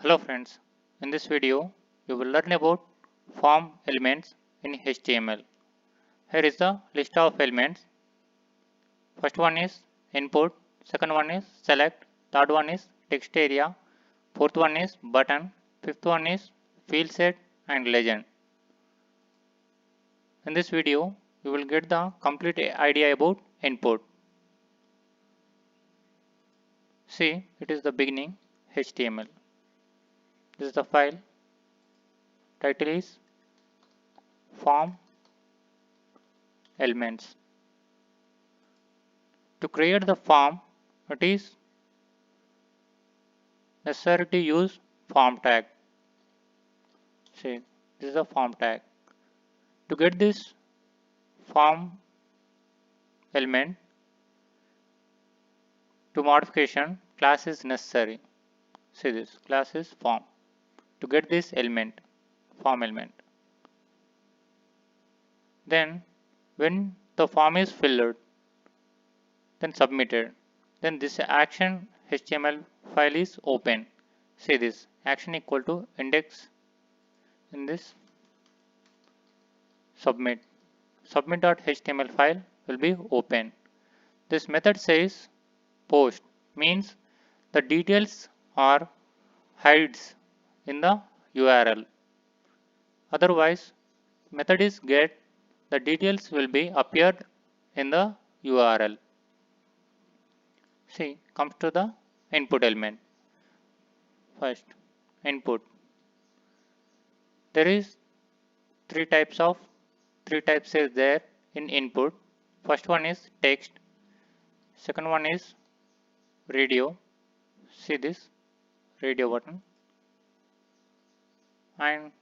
Hello friends, in this video you will learn about form elements in HTML. Here is the list of elements. First one is input, second one is select, third one is text area, fourth one is button, fifth one is field set and legend. In this video you will get the complete idea about input. See, it is the beginning HTML. This is the file. Title is form elements. To create the form, it is necessary to use form tag. See, this is a form tag. To get this form element to modification, class is necessary. See this, class is form. To get this element, form element. Then, when the form is filled, then submitted, then this action HTML file is open. See this, action equal to index in this submit. Submit.html file will be open. This method says post means the details are hides in the URL. Otherwise, method is get the details will be appeared in the URL. See, comes to the input element. First, input. There is three types is there in input. First one is text. Second one is radio. See this radio button. And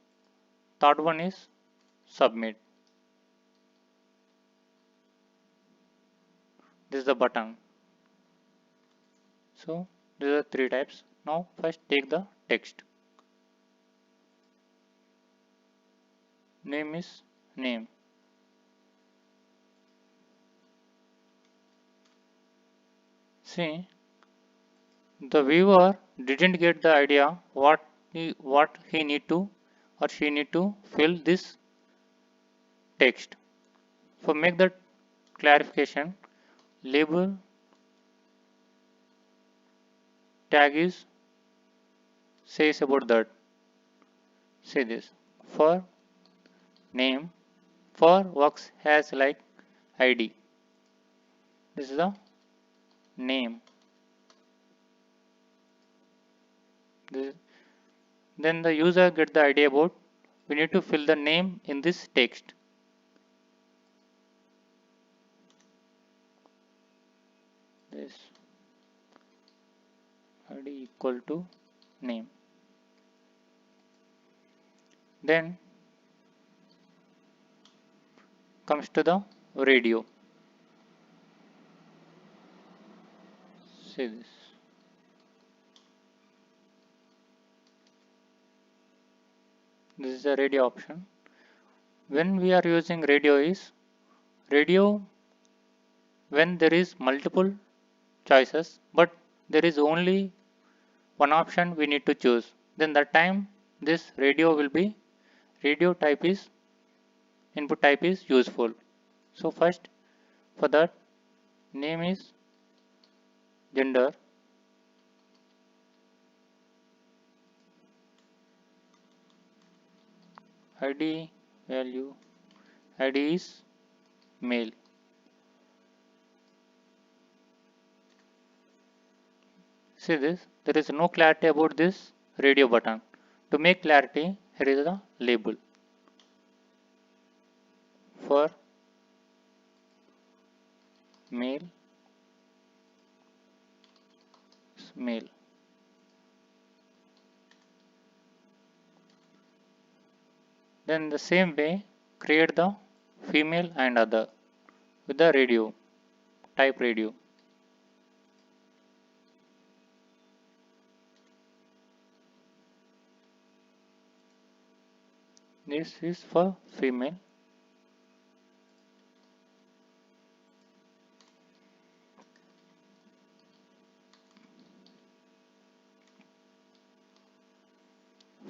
third one is submit. This is the button. So these are three types. Now first take the text. Name is name. See, the viewer didn't get the idea what he need to or she need to fill this text. For make that clarification, label tag is says about that. See this for name for works as like ID. This is the name. Then the user get the idea about we need to fill the name in this text. This ID equal to name. Then comes to the radio. See this. This is a radio option. When we are using radio is radio when there is multiple choices but there is only one option we need to choose. Then that time this radio type is input type is useful. So first for that name is gender, ID value, ID is male. See this, there is no clarity about this radio button. To make clarity, here is the label for male, male. Then the same way create the female and other with the radio, type radio. This is for female.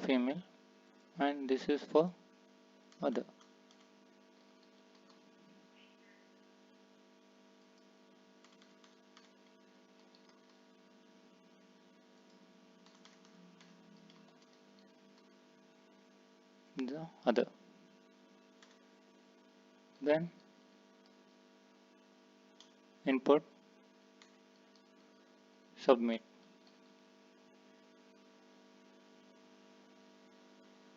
female, and this is for other. The other. Then input, submit.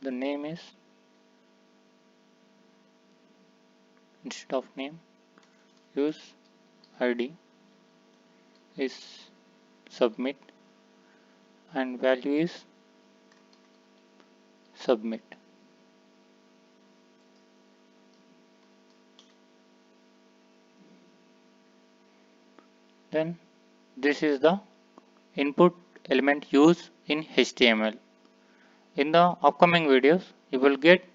The name is, instead of name, use id is submit, and value is submit. Then this is the input element used in HTML. In the upcoming videos, you will get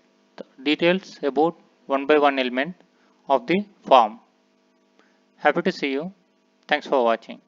details about one by one element of the form. Happy to see you. Thanks for watching.